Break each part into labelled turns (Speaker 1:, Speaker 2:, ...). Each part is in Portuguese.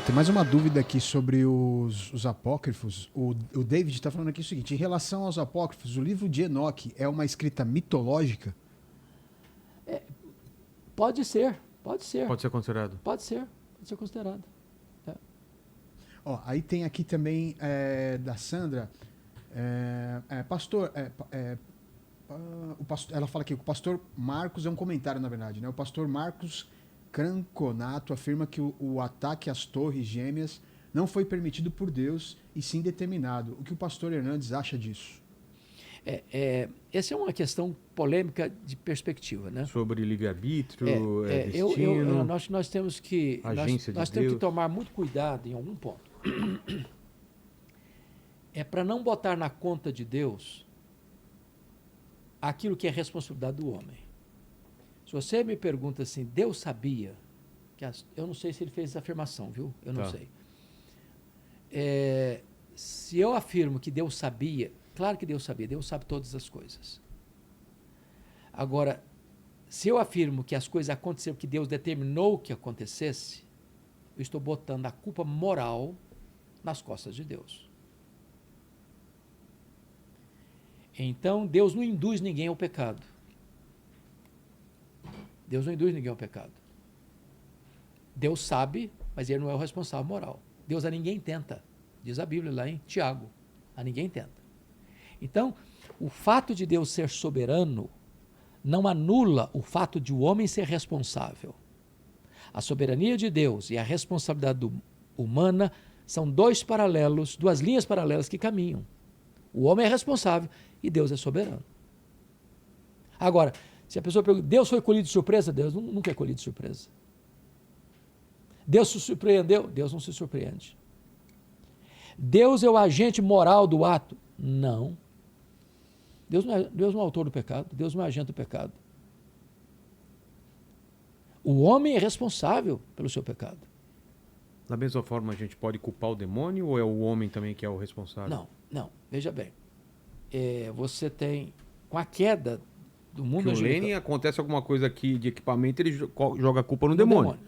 Speaker 1: Tem mais uma dúvida aqui sobre os apócrifos. O David está falando aqui o seguinte: em relação aos apócrifos, o livro de Enoque é uma escrita mitológica?
Speaker 2: Pode ser, pode ser.
Speaker 3: Pode ser considerado.
Speaker 2: Pode ser considerado. É.
Speaker 1: Ó, aí tem aqui também da Sandra. Pastor, ela fala que o pastor Marcos é um comentário, na verdade, né? O pastor Marcos Cranconato afirma que o ataque às torres gêmeas não foi permitido por Deus e sim determinado. O que o pastor Hernandes acha disso?
Speaker 2: Essa é uma questão polêmica de perspectiva, né?
Speaker 3: Sobre livre-arbítrio, destino,
Speaker 2: nós temos que nós temos que tomar muito cuidado em algum ponto. É para não botar na conta de Deus aquilo que é responsabilidade do homem. Se você me pergunta assim, Deus sabia que eu não sei se ele fez essa afirmação, viu? Eu não sei. Se eu afirmo que Deus sabia, claro que Deus sabia, Deus sabe todas as coisas. Agora, se eu afirmo que as coisas aconteceram porque Deus determinou que acontecesse, eu estou botando a culpa moral nas costas de Deus. Então, Deus não induz ninguém ao pecado. Deus não induz ninguém ao pecado. Deus sabe, mas ele não é o responsável moral. Deus a ninguém tenta. Diz a Bíblia lá em Tiago. A ninguém tenta. Então, o fato de Deus ser soberano não anula o fato de o homem ser responsável. A soberania de Deus e a responsabilidade humana são duas linhas paralelas que caminham. O homem é responsável e Deus é soberano. Agora, se a pessoa pergunta, Deus foi colhido de surpresa? Deus nunca é colhido de surpresa. Deus se surpreendeu? Deus não se surpreende. Deus é o agente moral do ato? Não. Deus não é o autor do pecado, Deus não é agente do pecado. O homem é responsável pelo seu pecado.
Speaker 3: Da mesma forma, a gente pode culpar o demônio ou é o homem também que é o responsável?
Speaker 2: Não. Veja bem. Você tem, com a queda do mundo
Speaker 3: angelical, o Lênin acontece alguma coisa aqui de equipamento, ele joga a culpa no demônio.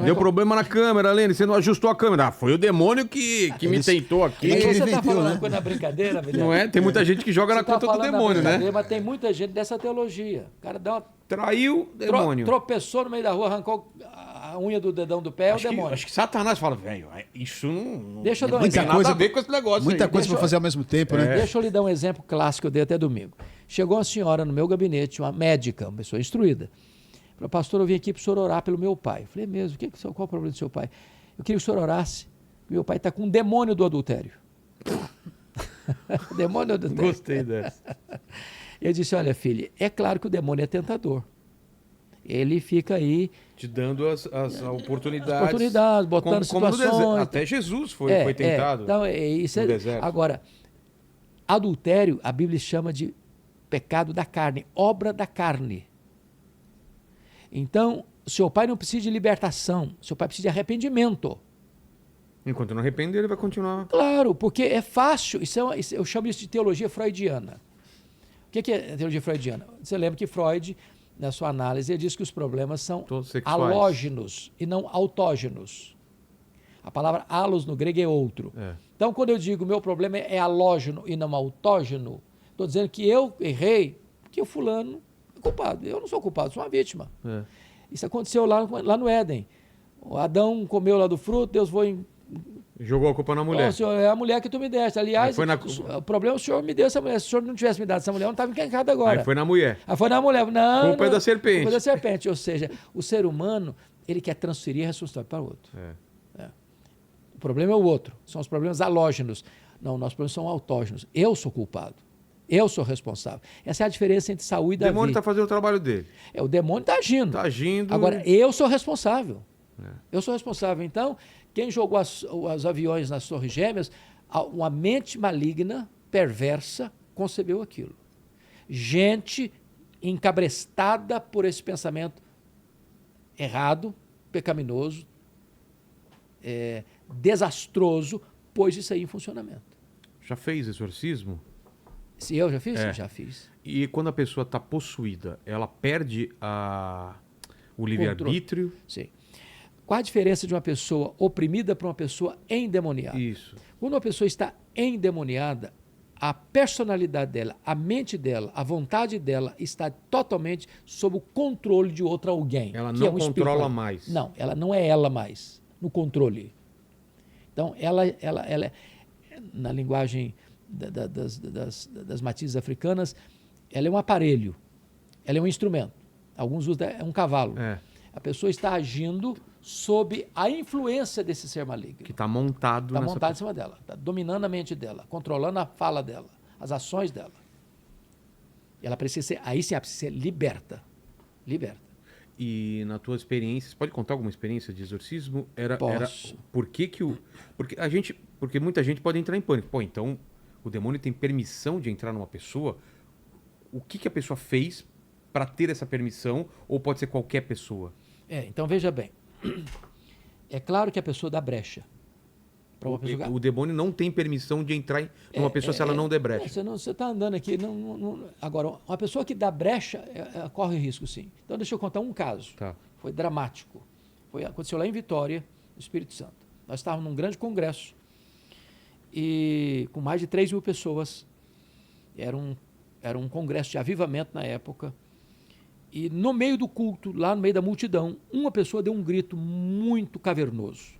Speaker 3: Deu problema na câmera, Lênin, você não ajustou a câmera. Foi o demônio que me tentou aqui.
Speaker 2: Mas você está falando uma coisa na brincadeira, velho?
Speaker 3: Não é? Tem muita gente que joga na conta do demônio, né?
Speaker 2: Mas tem muita gente dessa teologia. O cara
Speaker 3: traiu o demônio.
Speaker 2: Tropeçou no meio da rua, arrancou a unha do dedão do pé, é o demônio.
Speaker 3: Acho que Satanás fala, velho, isso não
Speaker 2: tem
Speaker 3: nada a ver com esse negócio.
Speaker 1: Muita coisa para fazer ao mesmo tempo, né?
Speaker 2: Deixa eu lhe dar um exemplo clássico que eu dei até domingo. Chegou uma senhora no meu gabinete, uma médica, uma pessoa instruída. Falou, pastor, eu vim aqui para o senhor orar pelo meu pai. Eu falei, mesmo? Qual é o problema do seu pai? Eu queria que o senhor orasse. Meu pai está com um demônio do adultério. Demônio do adultério.
Speaker 3: Gostei dessa.
Speaker 2: Eu disse, olha, filha, é claro que o demônio é tentador. Ele fica aí
Speaker 3: te dando as oportunidades.
Speaker 2: Botando situações.
Speaker 3: Até Jesus foi tentado.
Speaker 2: Então, isso no deserto. Agora, adultério, a Bíblia chama de pecado da carne, obra da carne. Então, seu pai não precisa de libertação, seu pai precisa de arrependimento.
Speaker 3: Enquanto não arrepender, ele vai continuar.
Speaker 2: Claro, porque é fácil. Eu chamo isso de teologia freudiana. O que é teologia freudiana? Você lembra que Freud, na sua análise, ele diz que os problemas são halógenos e não autógenos. A palavra halos no grego é outro. Então, quando eu digo meu problema é halógeno e não autógeno, estou dizendo que eu errei, porque o fulano é culpado. Eu não sou culpado, sou uma vítima. Isso aconteceu lá no Éden. O Adão comeu lá do fruto, Deus foi...
Speaker 3: Jogou a culpa na mulher.
Speaker 2: Senhor, é a mulher que tu me deste. Aliás, o problema é o senhor me deu essa mulher. Se o senhor não tivesse me dado essa mulher, eu não estava encrencado agora.
Speaker 3: Aí foi na mulher.
Speaker 2: Foi na mulher. Não,
Speaker 3: culpa é da serpente.
Speaker 2: Culpa é da serpente. Ou seja, o ser humano, ele quer transferir a responsabilidade para o outro. O problema é o outro. São os problemas halógenos. Não, nossos problemas são autógenos. Eu sou culpado. Eu sou responsável. Essa é a diferença entre Saul e Davi.
Speaker 3: O demônio está fazendo o trabalho dele.
Speaker 2: O demônio está agindo.
Speaker 3: Está agindo.
Speaker 2: Agora, eu sou responsável. Eu sou responsável. Então, quem jogou os aviões nas Torres Gêmeas, uma mente maligna, perversa, concebeu aquilo. Gente encabrestada por esse pensamento errado, pecaminoso, desastroso, pôs isso aí em funcionamento.
Speaker 3: Já fez exorcismo?
Speaker 2: Se eu já fiz? Já fiz.
Speaker 3: E quando a pessoa está possuída, ela perde o livre-arbítrio?
Speaker 2: Sim. Qual a diferença de uma pessoa oprimida para uma pessoa endemoniada?
Speaker 3: Isso.
Speaker 2: Quando uma pessoa está endemoniada, a personalidade dela, a mente dela, a vontade dela está totalmente sob o controle de outro alguém.
Speaker 3: Ela
Speaker 2: que
Speaker 3: não
Speaker 2: é um
Speaker 3: controla
Speaker 2: espírito.
Speaker 3: mais.
Speaker 2: Não, ela não é ela mais, no controle. Então, ela é, na linguagem das matizes africanas, ela é um aparelho, ela é um instrumento. Alguns usam, é um cavalo.
Speaker 3: É.
Speaker 2: A pessoa está agindo sob a influência desse ser maligno.
Speaker 3: Que está montado
Speaker 2: Está
Speaker 3: nessa
Speaker 2: montado em cima dela, está dominando a mente dela, controlando a fala dela, as ações dela. E ela precisa ser, aí sim, ela precisa ser liberta. Liberta.
Speaker 3: E na tua experiência, você pode contar alguma experiência de exorcismo?
Speaker 2: Posso.
Speaker 3: Por que o... Porque muita gente pode entrar em pânico. Pô, então o demônio tem permissão de entrar numa pessoa? O que a pessoa fez para ter essa permissão? Ou pode ser qualquer pessoa?
Speaker 2: Então veja bem. É claro que a pessoa dá brecha. Para uma pessoa...
Speaker 3: O demônio não tem permissão de entrar numa pessoa se ela não der brecha.
Speaker 2: Você está andando aqui. Agora, uma pessoa que dá brecha corre risco, sim. Então, deixa eu contar um caso.
Speaker 3: Tá.
Speaker 2: Foi dramático. Aconteceu lá em Vitória, no Espírito Santo. Nós estávamos num grande congresso e com mais de 3.000 pessoas. Era um congresso de avivamento na época. E no meio do culto, lá no meio da multidão, uma pessoa deu um grito muito cavernoso.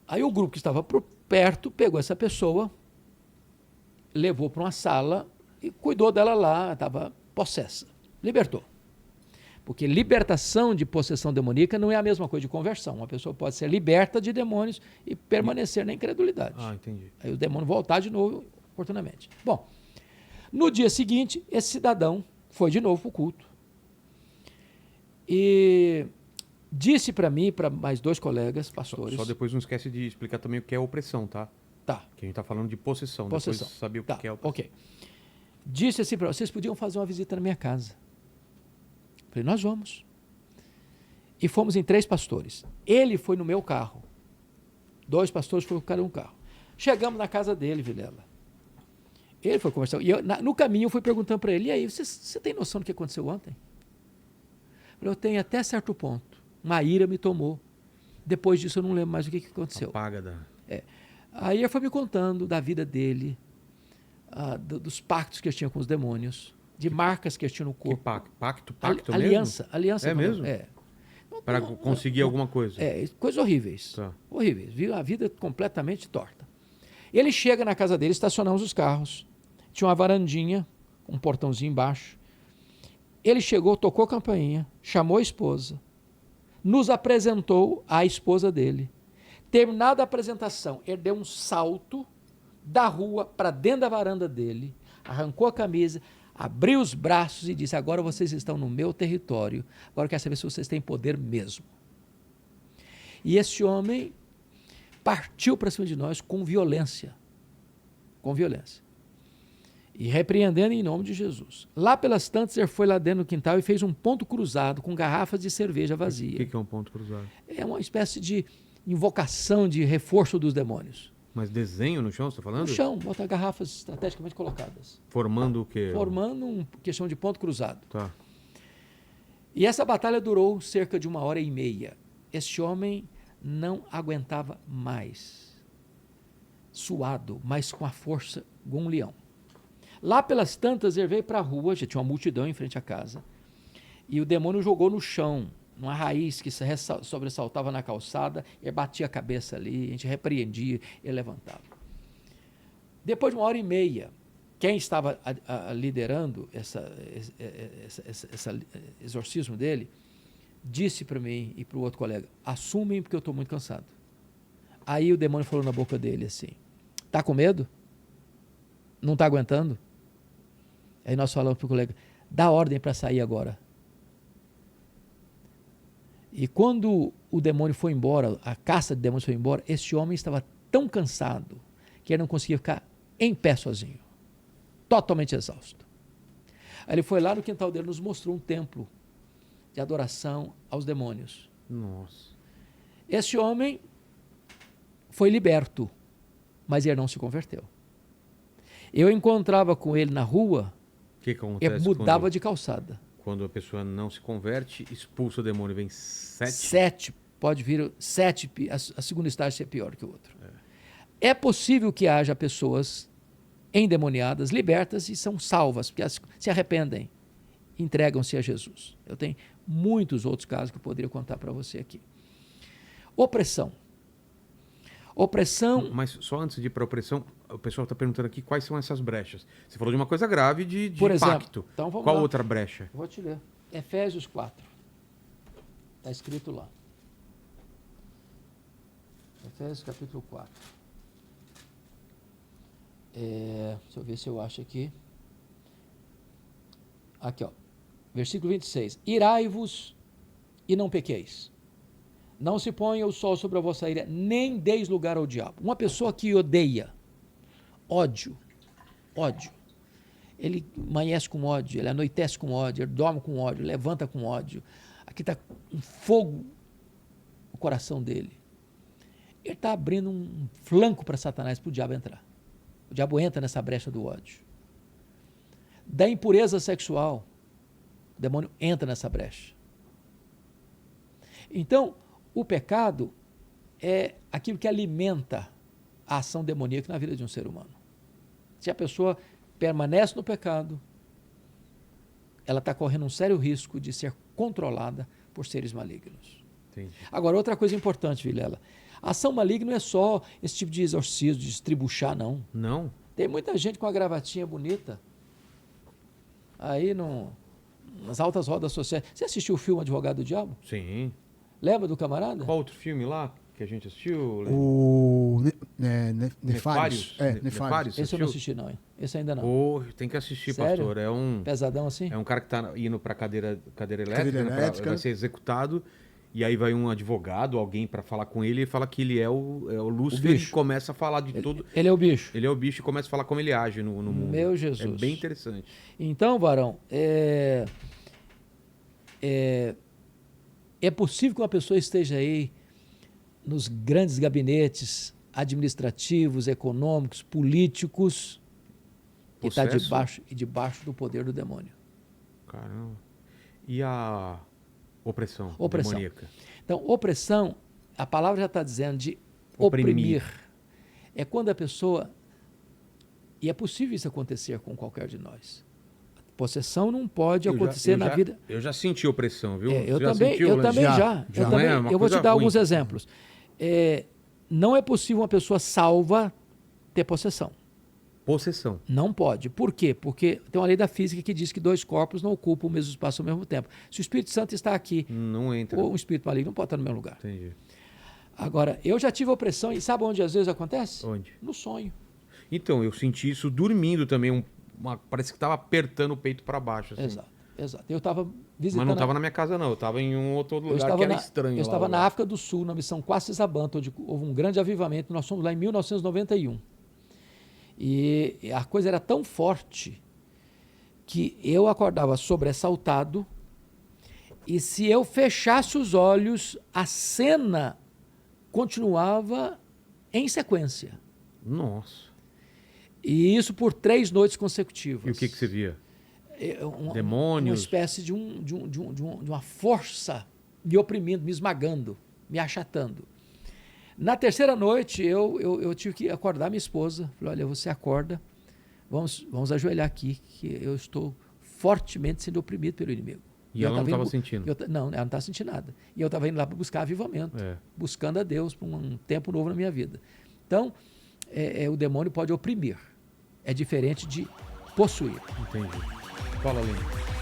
Speaker 2: Aí o grupo que estava por perto pegou essa pessoa, levou para uma sala e cuidou dela lá, estava possessa. Libertou. Porque libertação de possessão demoníaca não é a mesma coisa de conversão. Uma pessoa pode ser liberta de demônios e permanecer na incredulidade.
Speaker 3: Ah, entendi.
Speaker 2: Aí o demônio voltar de novo, oportunamente. Bom, no dia seguinte, esse cidadão foi de novo para o culto. E disse para mim, para mais 2 colegas, pastores...
Speaker 3: Só depois não esquece de explicar também o que é opressão, tá?
Speaker 2: Tá.
Speaker 3: Que a gente tá falando de possessão. Depois saber o que é opressão.
Speaker 2: Ok. Disse assim para vocês podiam fazer uma visita na minha casa. Falei, nós vamos. E fomos em 3 pastores. Ele foi no meu carro. 2 pastores foram cada um carro. Chegamos na casa dele, Vilela. Ele foi conversar. E eu, no caminho eu fui perguntando para ele, e aí, você tem noção do que aconteceu ontem? Eu tenho até certo ponto. Uma ira me tomou. Depois disso eu não lembro mais o que aconteceu.
Speaker 3: Apaga da...
Speaker 2: Aí ele foi me contando da vida dele, dos pactos que ele tinha com os demônios, de marcas que ele tinha no corpo.
Speaker 3: Que pacto? Pacto
Speaker 2: aliança,
Speaker 3: mesmo?
Speaker 2: Aliança.
Speaker 3: É mesmo? Para conseguir alguma coisa.
Speaker 2: Coisas horríveis.
Speaker 3: Tá.
Speaker 2: Horríveis. Viu a vida completamente torta. Ele chega na casa dele, estacionamos os carros. Tinha uma varandinha, um portãozinho embaixo. Ele chegou, tocou a campainha, chamou a esposa, nos apresentou à esposa dele. Terminada a apresentação, ele deu um salto da rua para dentro da varanda dele, arrancou a camisa, abriu os braços e disse, agora vocês estão no meu território, agora eu quero saber se vocês têm poder mesmo. E esse homem partiu para cima de nós com violência. Com violência. E repreendendo em nome de Jesus. Lá pelas tantas, ele foi lá dentro do quintal e fez um ponto cruzado com garrafas de cerveja vazia.
Speaker 3: O que é um ponto cruzado?
Speaker 2: É uma espécie de invocação de reforço dos demônios.
Speaker 3: Mas desenho no chão, você está falando?
Speaker 2: No chão, botar garrafas estrategicamente colocadas.
Speaker 3: Formando o quê?
Speaker 2: Formando uma questão de ponto cruzado.
Speaker 3: Tá.
Speaker 2: E essa batalha durou cerca de 1h30. Este homem não aguentava mais. Suado, mas com a força de um leão. Lá pelas tantas, ele veio para a rua, já tinha uma multidão em frente à casa, e o demônio jogou no chão, numa raiz que sobressaltava na calçada, ele batia a cabeça ali, a gente repreendia, ele levantava. Depois de 1h30, quem estava liderando esse exorcismo dele, disse para mim e para o outro colega, assumem porque eu estou muito cansado. Aí o demônio falou na boca dele assim, tá com medo? Não está aguentando? Aí nós falamos para o colega, dá ordem para sair agora. E quando o demônio foi embora, a caça de demônios foi embora, esse homem estava tão cansado que ele não conseguia ficar em pé sozinho. Totalmente exausto. Aí ele foi lá no quintal dele e nos mostrou um templo de adoração aos demônios.
Speaker 3: Nossa.
Speaker 2: Esse homem foi liberto, mas ele não se converteu. Eu encontrava com ele na rua,
Speaker 3: O que acontece?
Speaker 2: ele mudava de calçada.
Speaker 3: quando a pessoa não se converte, expulsa o demônio, vem 7.
Speaker 2: 7, pode vir 7, a segunda estágio ser pior que o outro. É possível que haja pessoas endemoniadas, libertas e são salvas, porque se arrependem, entregam-se a Jesus. Eu tenho muitos outros casos que eu poderia contar para você aqui. Opressão. Opressão...
Speaker 3: Mas só antes de ir para a opressão, o pessoal está perguntando aqui quais são essas brechas. Você falou de uma coisa grave de
Speaker 2: Por exemplo,
Speaker 3: pacto.
Speaker 2: então vamos
Speaker 3: Qual
Speaker 2: lá.
Speaker 3: outra brecha?
Speaker 2: Vou te ler. Efésios 4. Está escrito lá. Efésios capítulo 4. Deixa eu ver se eu acho aqui. Aqui, ó. Versículo 26. Irai-vos e não pequeis. Não se ponha o sol sobre a vossa ira, nem deis lugar ao diabo. Uma pessoa que odeia, ódio, ele amanhece com ódio, ele anoitece com ódio, ele dorme com ódio, levanta com ódio. Aqui está um fogo no coração dele. Ele está abrindo um flanco para Satanás, para o diabo entrar. O diabo entra nessa brecha do ódio. Da impureza sexual, o demônio entra nessa brecha. Então, o pecado é aquilo que alimenta a ação demoníaca na vida de um ser humano. Se a pessoa permanece no pecado, ela está correndo um sério risco de ser controlada por seres malignos.
Speaker 3: Entendi.
Speaker 2: Agora, outra coisa importante, Vilela, a ação maligna não é só esse tipo de exorcismo, de estribuchar, não.
Speaker 3: Não?
Speaker 2: Tem muita gente com a gravatinha bonita aí nas altas rodas sociais. Você assistiu o filme Advogado do Diabo?
Speaker 3: Sim.
Speaker 2: Lembra do camarada?
Speaker 3: Qual outro filme lá que a gente assistiu?
Speaker 1: O Nefários.
Speaker 3: Nefários.
Speaker 2: Esse eu não assisti, não, hein? Esse ainda não.
Speaker 3: Oh, tem que assistir,
Speaker 2: Sério?
Speaker 3: pastor.
Speaker 2: Pesadão assim?
Speaker 3: É um cara que está indo para cadeira elétrica,
Speaker 1: elétrica.
Speaker 3: vai ser executado, e aí vai um advogado, alguém para falar com ele, e fala que ele é o Lúcifer, e começa a falar de tudo.
Speaker 2: Ele é o bicho.
Speaker 3: Ele é o bicho e começa a falar como ele age no mundo.
Speaker 2: Meu Jesus.
Speaker 3: É bem interessante.
Speaker 2: Então, varão, é possível que uma pessoa esteja aí nos grandes gabinetes administrativos, econômicos, políticos, e está debaixo do poder do demônio.
Speaker 3: Caramba. E a opressão
Speaker 2: Opressão.
Speaker 3: demoníaca?
Speaker 2: Então, opressão, a palavra já está dizendo de oprimir. É quando a pessoa... E é possível isso acontecer com qualquer de nós. Possessão não pode acontecer na vida...
Speaker 3: Eu já senti opressão, viu?
Speaker 2: Eu
Speaker 3: Você já
Speaker 2: também,
Speaker 3: sentiu,
Speaker 2: eu
Speaker 3: Lance?
Speaker 2: também já. Eu vou te dar alguns exemplos. Não é possível uma pessoa salva ter possessão.
Speaker 3: Possessão.
Speaker 2: Não pode. Por quê? Porque tem uma lei da física que diz que 2 corpos não ocupam o mesmo espaço ao mesmo tempo. Se o Espírito Santo está aqui,
Speaker 3: Não entra.
Speaker 2: ou um espírito maligno não pode estar no mesmo lugar.
Speaker 3: Entendi.
Speaker 2: Agora, eu já tive opressão e sabe onde às vezes acontece?
Speaker 3: Onde?
Speaker 2: No sonho.
Speaker 3: Então, eu senti isso dormindo também. Parece que estava apertando o peito para baixo. Assim.
Speaker 2: Exato. Eu estava visitando...
Speaker 3: Mas não estava na minha casa, não. Eu estava em um outro lugar que era estranho.
Speaker 2: Eu estava na África do Sul, na missão Quacisabanta, onde houve um grande avivamento. Nós fomos lá em 1991. E a coisa era tão forte que eu acordava sobressaltado e se eu fechasse os olhos, a cena continuava em sequência.
Speaker 3: Nossa.
Speaker 2: E isso por 3 noites consecutivas.
Speaker 3: E o que você via?
Speaker 2: Demônios? Uma espécie de uma força me oprimindo, me esmagando, me achatando. Na terceira noite, eu tive que acordar minha esposa. Falei, olha, você acorda, vamos ajoelhar aqui, que eu estou fortemente sendo oprimido pelo inimigo.
Speaker 3: E ela não estava sentindo?
Speaker 2: Não, ela não estava sentindo nada. E eu estava indo lá para buscar avivamento, buscando a Deus para um tempo novo na minha vida. Então, o demônio pode oprimir. É diferente de possuir.
Speaker 3: Entendi. Fala, Lênin.